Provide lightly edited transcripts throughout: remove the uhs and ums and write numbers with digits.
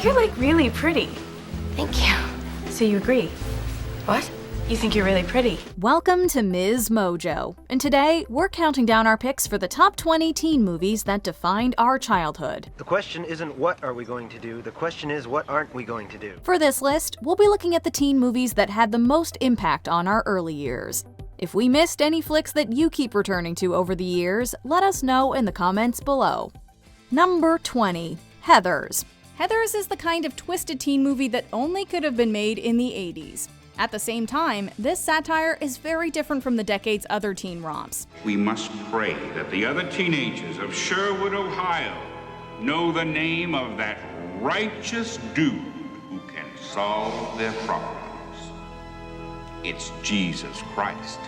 You're like really pretty. Thank you. So you agree? What? You think you're really pretty? Welcome to MsMojo, and today we're counting down our picks for the top 20 teen movies that defined our childhood. The question isn't what are we going to do, the question is what aren't we going to do. For this list, we'll be looking at the teen movies that had the most impact on our early years. If we missed any flicks that you keep returning to over the years, let us know in the comments below. Number 20. Heathers. Heathers is the kind of twisted teen movie that only could have been made in the 80s. At the same time, this satire is very different from the decade's other teen romps. We must pray that the other teenagers of Sherwood, Ohio, know the name of that righteous dude who can solve their problems. It's Jesus Christ,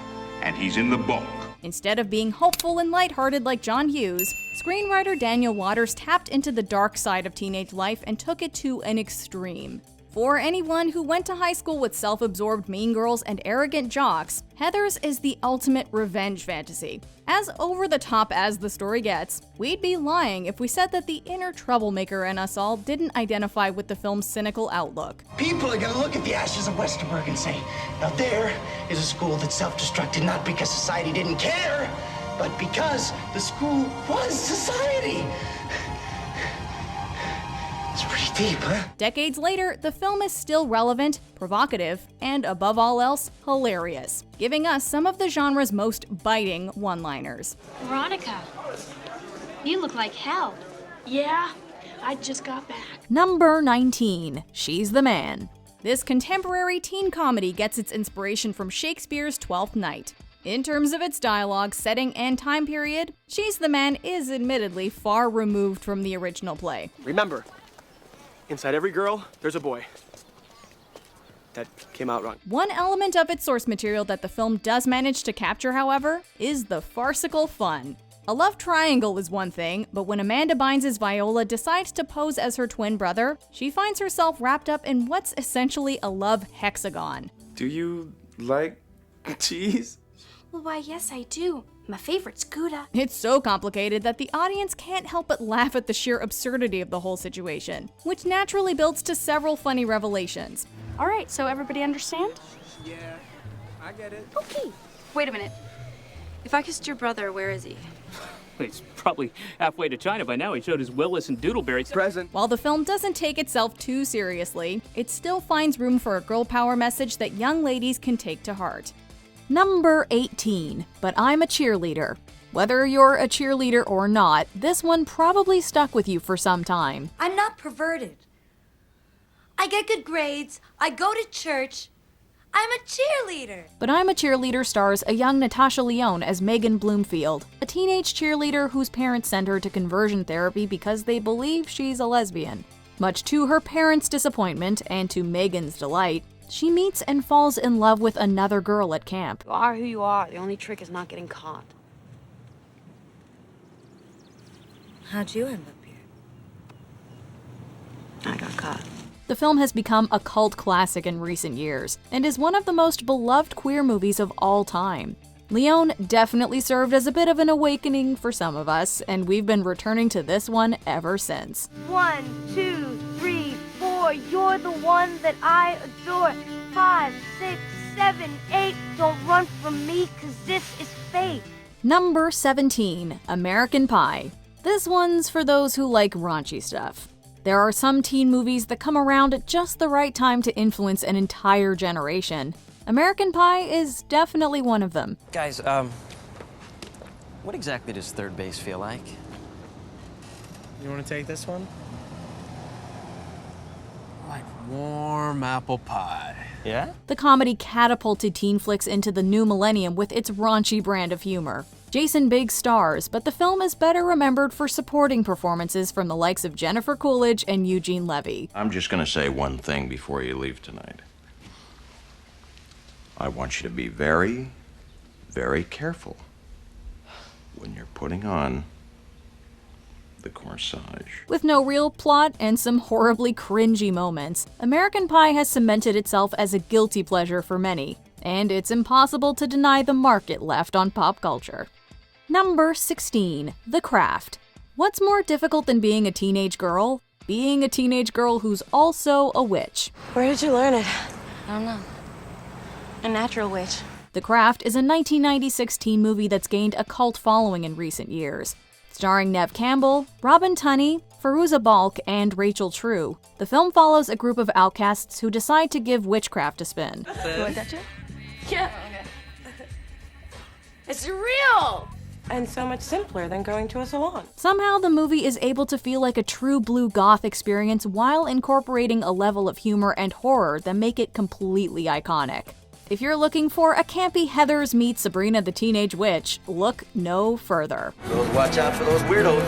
and he's in the book. Instead of being hopeful and lighthearted like John Hughes, screenwriter Daniel Waters tapped into the dark side of teenage life and took it to an extreme. For anyone who went to high school with self-absorbed mean girls and arrogant jocks, Heathers is the ultimate revenge fantasy. As over-the-top as the story gets, we'd be lying if we said that the inner troublemaker in us all didn't identify with the film's cynical outlook. People are gonna look at the ashes of Westerberg and say, now there is a school that self-destructed not because society didn't care, but because the school was society. It's pretty deep, huh? Decades later, the film is still relevant, provocative, and above all else, hilarious, giving us some of the genre's most biting one-liners. Veronica, you look like hell. Yeah, I just got back. Number 19. She's the Man. This contemporary teen comedy gets its inspiration from Shakespeare's Twelfth Night. In terms of its dialogue, setting, and time period, She's the Man is admittedly far removed from the original play. Remember, inside every girl, there's a boy. That came out wrong. One element of its source material that the film does manage to capture, however, is the farcical fun. A love triangle is one thing, but when Amanda Bynes' Viola decides to pose as her twin brother, she finds herself wrapped up in what's essentially a love hexagon. Do you like cheese? Well, why, yes, I do. My favorite's Gouda. It's so complicated that the audience can't help but laugh at the sheer absurdity of the whole situation, which naturally builds to several funny revelations. All right, so everybody understand? Yeah, I get it. Okay. Wait a minute. If I kissed your brother, where is he? He's probably halfway to China by now. He showed his Willis and Doodleberry. Present. While the film doesn't take itself too seriously, it still finds room for a girl power message that young ladies can take to heart. Number 18. But I'm a Cheerleader. Whether you're a cheerleader or not, this one probably stuck with you for some time. I'm not perverted. I get good grades. I go to church. I'm a cheerleader. But I'm a Cheerleader stars a young Natasha Lyonne as Megan Bloomfield, a teenage cheerleader whose parents send her to conversion therapy because they believe she's a lesbian. Much to her parents' disappointment and to Megan's delight, she meets and falls in love with another girl at camp. You are who you are. The only trick is not getting caught. How'd you end up here? I got caught. The film has become a cult classic in recent years, and is one of the most beloved queer movies of all time. Lyonne definitely served as a bit of an awakening for some of us, and we've been returning to this one ever since. 1, 2, 3, 4, you're the one that I adore. 5, 6, 7, 8, don't run from me, 'cause this is fate. Number 17. American Pie. This one's for those who like raunchy stuff. There are some teen movies that come around at just the right time to influence an entire generation. American Pie is definitely one of them. Guys, what exactly does third base feel like? You want to take this one? Like warm apple pie. Yeah? The comedy catapulted teen flicks into the new millennium with its raunchy brand of humor. Jason Biggs stars, but the film is better remembered for supporting performances from the likes of Jennifer Coolidge and Eugene Levy. I'm just gonna say one thing before you leave tonight. I want you to be very, very careful when you're putting on the corsage. With no real plot and some horribly cringy moments, American Pie has cemented itself as a guilty pleasure for many, and it's impossible to deny the mark it left on pop culture. Number 16. The Craft. What's more difficult than being a teenage girl? being a teenage girl who's also a witch. Where did you learn it? I don't know. A natural witch. The Craft is a 1996 teen movie that's gained a cult following in recent years. Starring Neve Campbell, Robin Tunney, Fairuza Balk, and Rachel True, the film follows a group of outcasts who decide to give witchcraft a spin. You want that too? Yeah. It's real! And so much simpler than going to a salon. Somehow the movie is able to feel like a true blue goth experience while incorporating a level of humor and horror that make it completely iconic. If you're looking for a campy Heathers meets Sabrina the Teenage Witch, look no further. Girls, watch out for those weirdos.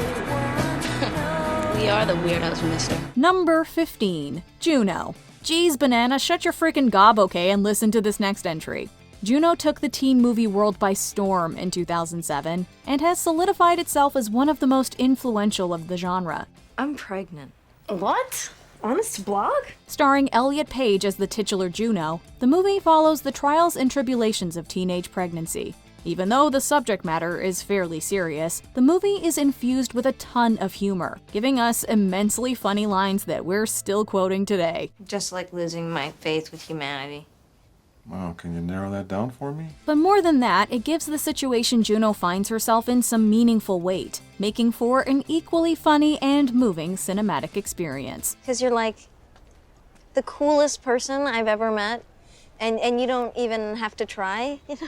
We are the weirdos, mister. Number 15. Juno. Geez, Banana, shut your frickin' gob, okay, and listen to this next entry. Juno took the teen movie world by storm in 2007 and has solidified itself as one of the most influential of the genre. I'm pregnant. What? Honest blog? Starring Elliot Page as the titular Juno, the movie follows the trials and tribulations of teenage pregnancy. Even though the subject matter is fairly serious, the movie is infused with a ton of humor, giving us immensely funny lines that we're still quoting today. Just like losing my faith with humanity. Wow, can you narrow that down for me? But more than that, it gives the situation Juno finds herself in some meaningful weight, making for an equally funny and moving cinematic experience. Because you're like the coolest person I've ever met, and you don't even have to try, you know?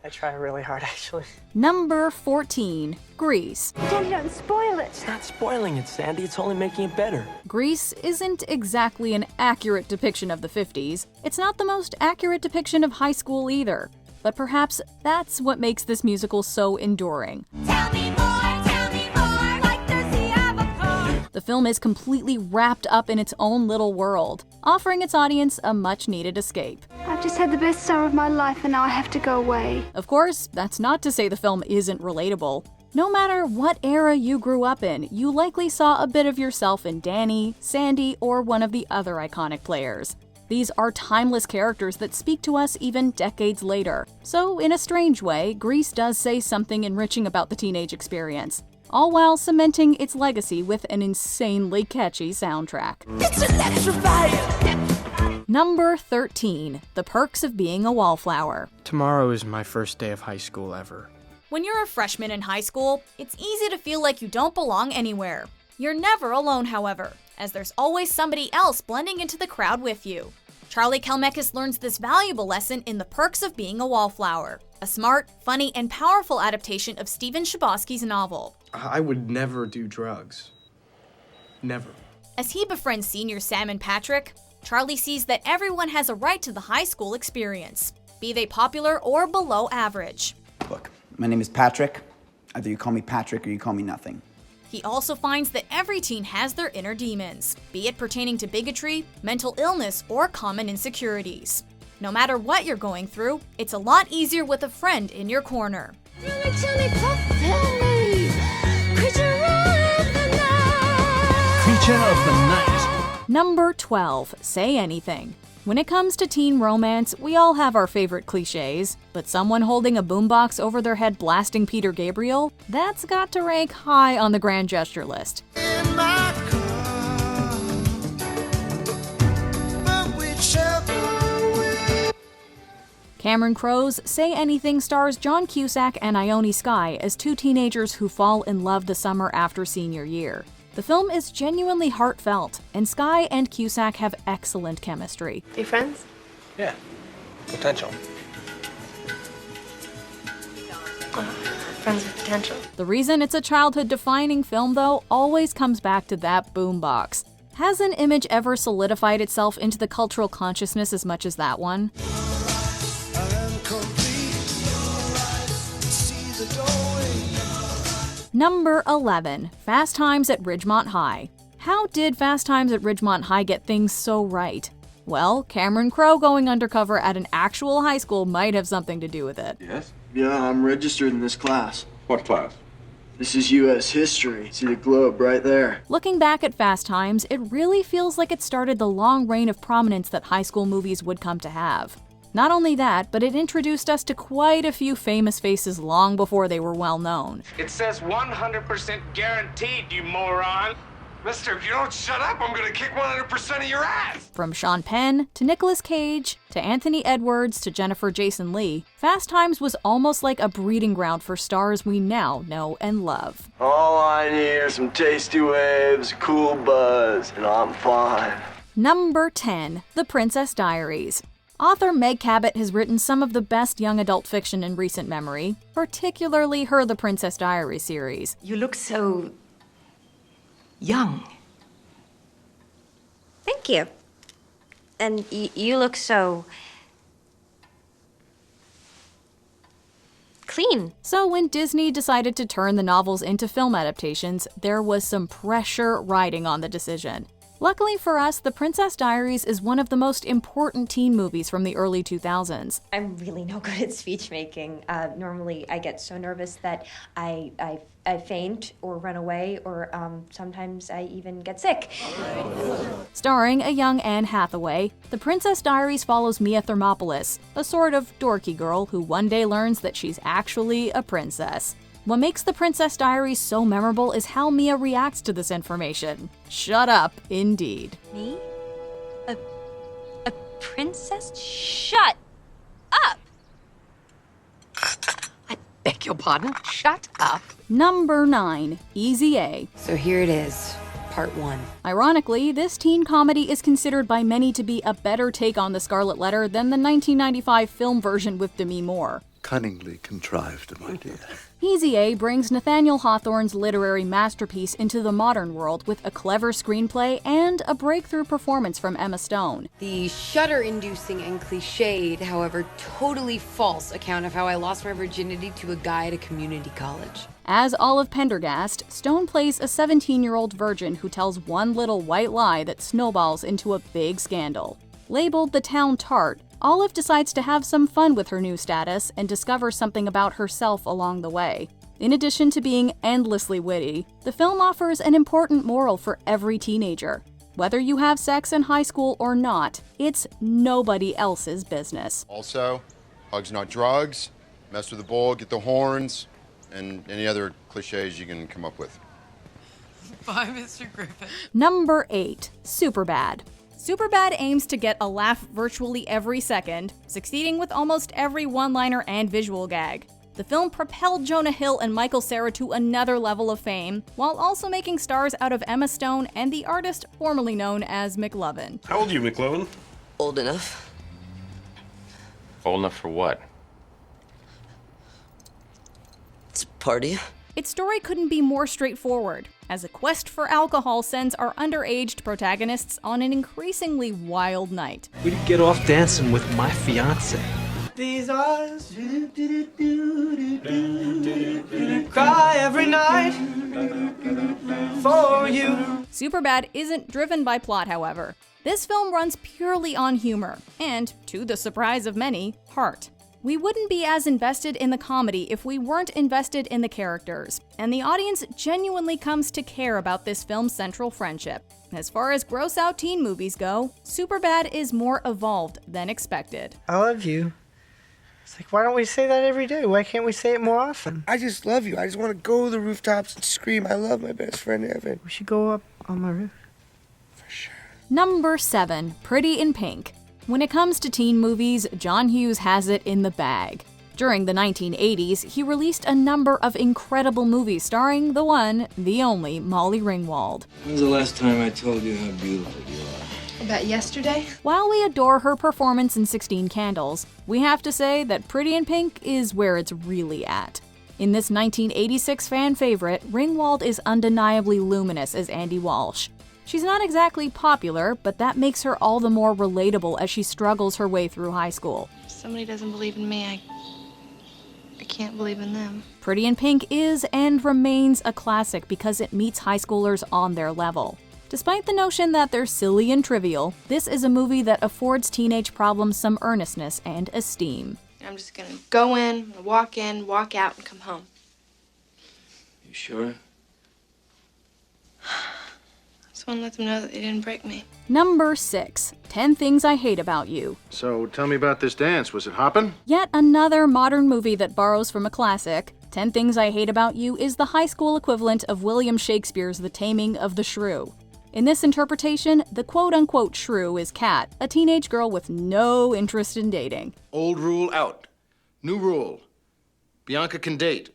I try really hard, actually. Number 14. Grease. Daddy, don't spoil it. It's not spoiling it, Sandy. It's only making it better. Grease isn't exactly an accurate depiction of the 50s. It's not the most accurate depiction of high school either. But perhaps that's what makes this musical so enduring. Tell me more, like does he have a car? The film is completely wrapped up in its own little world, offering its audience a much-needed escape. I've just had the best summer of my life and now I have to go away. Of course, that's not to say the film isn't relatable. No matter what era you grew up in, you likely saw a bit of yourself in Danny, Sandy, or one of the other iconic players. These are timeless characters that speak to us even decades later. So, in a strange way, Grease does say something enriching about the teenage experience, all while cementing its legacy with an insanely catchy soundtrack. It's electrifying! Number 13. The Perks of Being a Wallflower. Tomorrow is my first day of high school ever. When you're a freshman in high school, it's easy to feel like you don't belong anywhere. You're never alone, however, as there's always somebody else blending into the crowd with you. Charlie Kalmekis learns this valuable lesson in The Perks of Being a Wallflower, a smart, funny, and powerful adaptation of Stephen Chbosky's novel. I would never do drugs. Never. As he befriends senior Sam and Patrick, Charlie sees that everyone has a right to the high school experience, be they popular or below average. Look, my name is Patrick. Either you call me Patrick or you call me nothing. He also finds that every teen has their inner demons, be it pertaining to bigotry, mental illness, or common insecurities. No matter what you're going through, it's a lot easier with a friend in your corner. Creature of the night. Number 12. Say Anything. When it comes to teen romance, we all have our favorite cliches, but someone holding a boombox over their head blasting Peter Gabriel? That's got to rank high on the grand gesture list. Cameron Crowe's Say Anything stars John Cusack and Ione Skye as two teenagers who fall in love the summer after senior year. The film is genuinely heartfelt, and Skye and Cusack have excellent chemistry. You friends? Yeah. Potential. Friends with potential. The reason it's a childhood-defining film, though, always comes back to that boombox. Has an image ever solidified itself into the cultural consciousness as much as that one? Number 11. Fast Times at Ridgemont High. How did Fast Times at Ridgemont High get things so right? Well, Cameron Crowe going undercover at an actual high school might have something to do with it. Yes? Yeah, I'm registered in this class. What class? This is U.S. history. See the globe right there. Looking back at Fast Times, it really feels like it started the long reign of prominence that high school movies would come to have. Not only that, but it introduced us to quite a few famous faces long before they were well known. It says 100% guaranteed, you moron. Mister, if you don't shut up, I'm gonna kick 100% of your ass! From Sean Penn, to Nicolas Cage, to Anthony Edwards, to Jennifer Jason Leigh, Fast Times was almost like a breeding ground for stars we now know and love. All I need are some tasty waves, cool buzz, and I'm fine. Number 10, The Princess Diaries. Author Meg Cabot has written some of the best young adult fiction in recent memory, particularly her The Princess Diaries series. You look so young. Thank you. And you look so clean. So when Disney decided to turn the novels into film adaptations, there was some pressure riding on the decision. Luckily for us, The Princess Diaries is one of the most important teen movies from the early 2000s. I'm really no good at speech making. Normally, I get so nervous that I faint or run away, or sometimes I even get sick. Starring a young Anne Hathaway, The Princess Diaries follows Mia Thermopolis, a sort of dorky girl who one day learns that she's actually a princess. What makes The Princess Diaries so memorable is how Mia reacts to this information. Shut up, indeed. Me? A princess? Shut up! I beg your pardon? Shut up. Number 9, Easy A. So here it is, part 1. Ironically, this teen comedy is considered by many to be a better take on The Scarlet Letter than the 1995 film version with Demi Moore. Cunningly contrived, my dear. Easy A brings Nathaniel Hawthorne's literary masterpiece into the modern world with a clever screenplay and a breakthrough performance from Emma Stone. The shudder-inducing and cliched, however totally false account of how I lost my virginity to a guy at a community college. As Olive Pendergast, Stone plays a 17-year-old virgin who tells one little white lie that snowballs into a big scandal. Labeled the town tart, Olive decides to have some fun with her new status and discover something about herself along the way. In addition to being endlessly witty, the film offers an important moral for every teenager. Whether you have sex in high school or not, it's nobody else's business. Also, hugs not drugs, mess with the bull, get the horns, and any other cliches you can come up with. Bye, Mr. Griffin. Number 8, Superbad. Superbad aims to get a laugh virtually every second, succeeding with almost every one-liner and visual gag. The film propelled Jonah Hill and Michael Cera to another level of fame, while also making stars out of Emma Stone and the artist formerly known as McLovin. How old are you, McLovin? Old enough. Old enough for what? It's a party. Its story couldn't be more straightforward, as a quest for alcohol sends our underaged protagonists on an increasingly wild night. We'd get off dancing with my fiance. These eyes cry every night for you. Superbad isn't driven by plot, however. This film runs purely on humor, and, to the surprise of many, heart. We wouldn't be as invested in the comedy if we weren't invested in the characters, and the audience genuinely comes to care about this film's central friendship. As far as gross-out teen movies go, Superbad is more evolved than expected. I love you. It's like, why don't we say that every day? Why can't we say it more often? I just love you. I just want to go to the rooftops and scream, I love my best friend Evan. We should go up on my roof. Number 7, Pretty in Pink. When it comes to teen movies, John Hughes has it in the bag. During the 1980s, he released a number of incredible movies starring the one, the only Molly Ringwald. When's the last time I told you how beautiful you are? About yesterday? While we adore her performance in 16 Candles, we have to say that Pretty in Pink is where it's really at. In this 1986 fan favorite, Ringwald is undeniably luminous as Andy Walsh. She's not exactly popular, but that makes her all the more relatable as she struggles her way through high school. If somebody doesn't believe in me, I can't believe in them. Pretty in Pink is and remains a classic because it meets high schoolers on their level. Despite the notion that they're silly and trivial, this is a movie that affords teenage problems some earnestness and esteem. I'm just gonna go in, walk out, and come home. You sure? Just want to let them know that they didn't break me. Number 6, 10 Things I Hate About You. So tell me about this dance. Was it hopping? Yet another modern movie that borrows from a classic, 10 Things I Hate About You is the high school equivalent of William Shakespeare's The Taming of the Shrew. In this interpretation, the quote-unquote shrew is Kat, a teenage girl with no interest in dating. Old rule out. New rule. Bianca can date.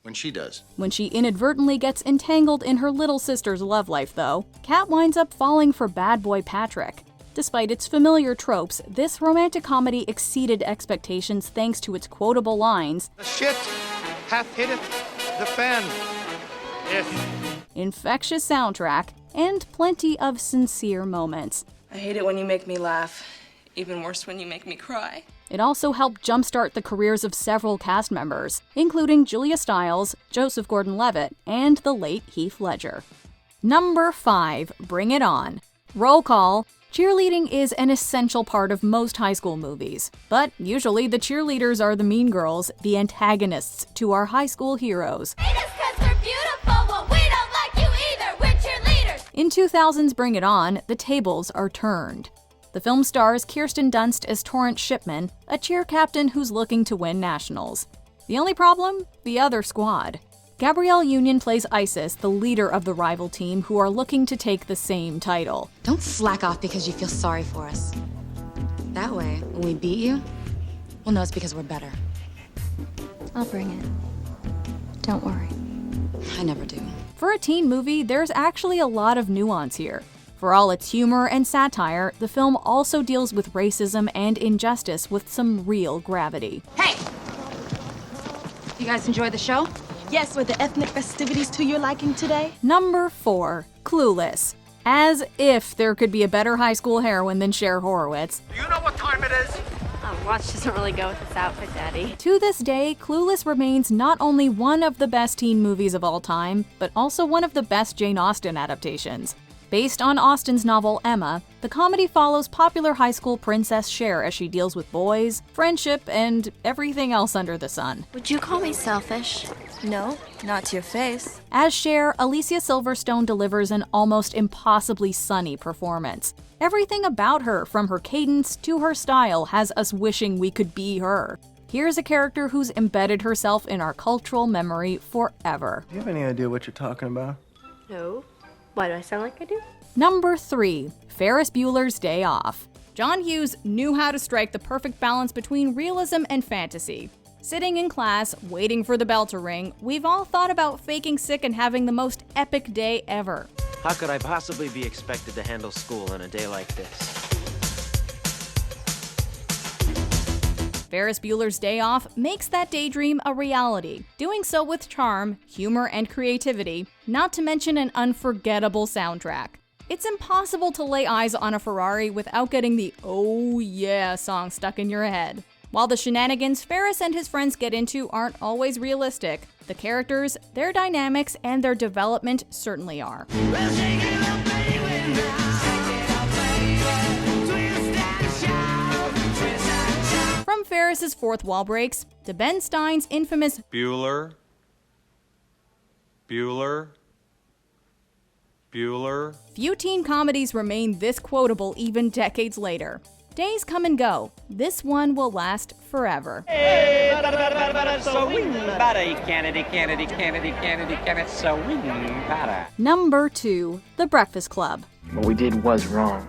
When she does. When she inadvertently gets entangled in her little sister's love life, though, Kat winds up falling for bad boy Patrick. Despite its familiar tropes, this romantic comedy exceeded expectations thanks to its quotable lines, "The shit hath hitteth the fan. infectious soundtrack, and plenty of sincere moments. I hate it when you make me laugh. Even worse when you make me cry. It also helped jumpstart the careers of several cast members, including Julia Stiles, Joseph Gordon-Levitt, and the late Heath Ledger. Number 5, Bring It On. Roll call. Cheerleading is an essential part of most high school movies, but usually the cheerleaders are the mean girls, the antagonists to our high school heroes. In 2000's Bring It On, the tables are turned. The film stars Kirsten Dunst as Torrance Shipman, a cheer captain who's looking to win nationals. The only problem? The other squad. Gabrielle Union plays Isis, the leader of the rival team who are looking to take the same title. Don't slack off because you feel sorry for us. That way, when we beat you, we'll know it's because we're better. I'll bring it. Don't worry. I never do. For a teen movie, there's actually a lot of nuance here. For all its humor and satire, the film also deals with racism and injustice with some real gravity. Hey! You guys enjoy the show? Yes, were the ethnic festivities to your liking today? Number 4, Clueless. As if there could be a better high school heroine than Cher Horowitz. Do you know what time it is? Watch doesn't really go with this outfit, Daddy. To this day, Clueless remains not only one of the best teen movies of all time, but also one of the best Jane Austen adaptations. Based on Austen's novel Emma, the comedy follows popular high school princess Cher as she deals with boys, friendship, and everything else under the sun. Would you call me selfish? No, not to your face. As Cher, Alicia Silverstone delivers an almost impossibly sunny performance. Everything about her, from her cadence to her style, has us wishing we could be her. Here's a character who's embedded herself in our cultural memory forever. Do you have any idea what you're talking about? No. Why do I sound like I do? Number 3, Ferris Bueller's Day Off. John Hughes knew how to strike the perfect balance between realism and fantasy. Sitting in class, waiting for the bell to ring, we've all thought about faking sick and having the most epic day ever. How could I possibly be expected to handle school on a day like this? Ferris Bueller's Day Off makes that daydream a reality, doing so with charm, humor, and creativity, not to mention an unforgettable soundtrack. It's impossible to lay eyes on a Ferrari without getting the "Oh Yeah" song stuck in your head. While the shenanigans Ferris and his friends get into aren't always realistic, the characters, their dynamics, and their development certainly are. From Ferris's fourth wall breaks to Ben Stein's infamous Bueller. Few teen comedies remain this quotable even decades later. Days come and go. This one will last forever. Number 2, The Breakfast Club. What we did was wrong.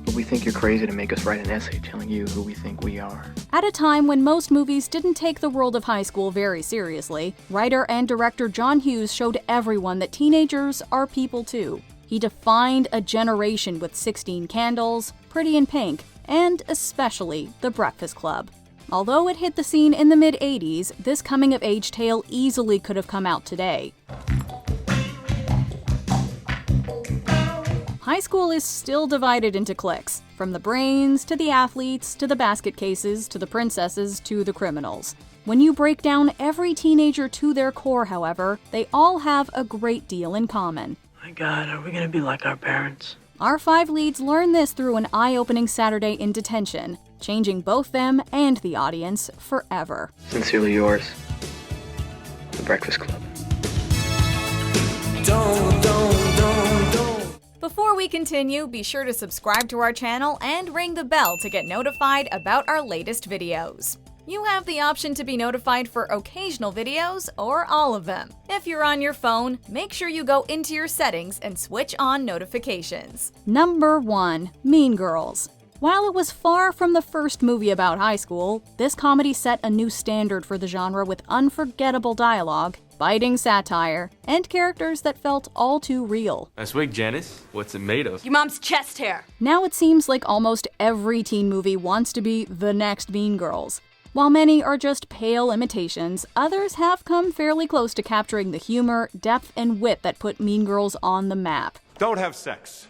But we think you're crazy to make us write an essay telling you who we think we are. At a time when most movies didn't take the world of high school very seriously, writer and director John Hughes showed everyone that teenagers are people too. He defined a generation with 16 Candles, Pretty in Pink, and especially The Breakfast Club. Although it hit the scene in the mid-'80s, this coming-of-age tale easily could have come out today. High school is still divided into cliques, from the brains to the athletes to the basket cases to the princesses to the criminals. When you break down every teenager to their core, however, they all have a great deal in common. My God, are we gonna be like our parents? Our 5 leads learn this through an eye-opening Saturday in detention, changing both them and the audience forever. Sincerely yours, The Breakfast Club. Before we continue, be sure to subscribe to our channel and ring the bell to get notified about our latest videos. You have the option to be notified for occasional videos or all of them. If you're on your phone, make sure you go into your settings and switch on notifications. Number 1. Mean Girls. While it was far from the first movie about high school, this comedy set a new standard for the genre with unforgettable dialogue, biting satire, and characters that felt all too real. Nice wig, Janice. What's it made of? Your mom's chest hair. Now it seems like almost every teen movie wants to be the next Mean Girls. While many are just pale imitations, others have come fairly close to capturing the humor, depth, and wit that put Mean Girls on the map. Don't have sex,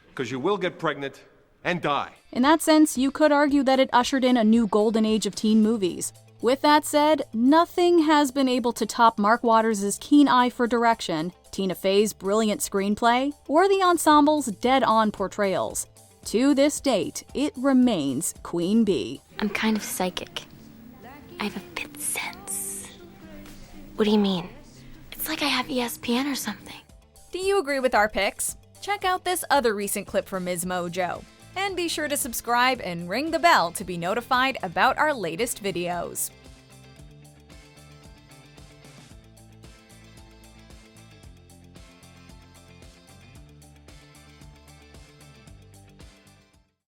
because you will get pregnant and die. In that sense, you could argue that it ushered in a new golden age of teen movies. With that said, nothing has been able to top Mark Waters' keen eye for direction, Tina Fey's brilliant screenplay, or the ensemble's dead-on portrayals. To this date, it remains Queen Bee. I'm kind of psychic. I have a fifth sense. What do you mean? It's like I have ESPN or something. Do you agree with our picks? Check out this other recent clip from MsMojo. And be sure to subscribe and ring the bell to be notified about our latest videos.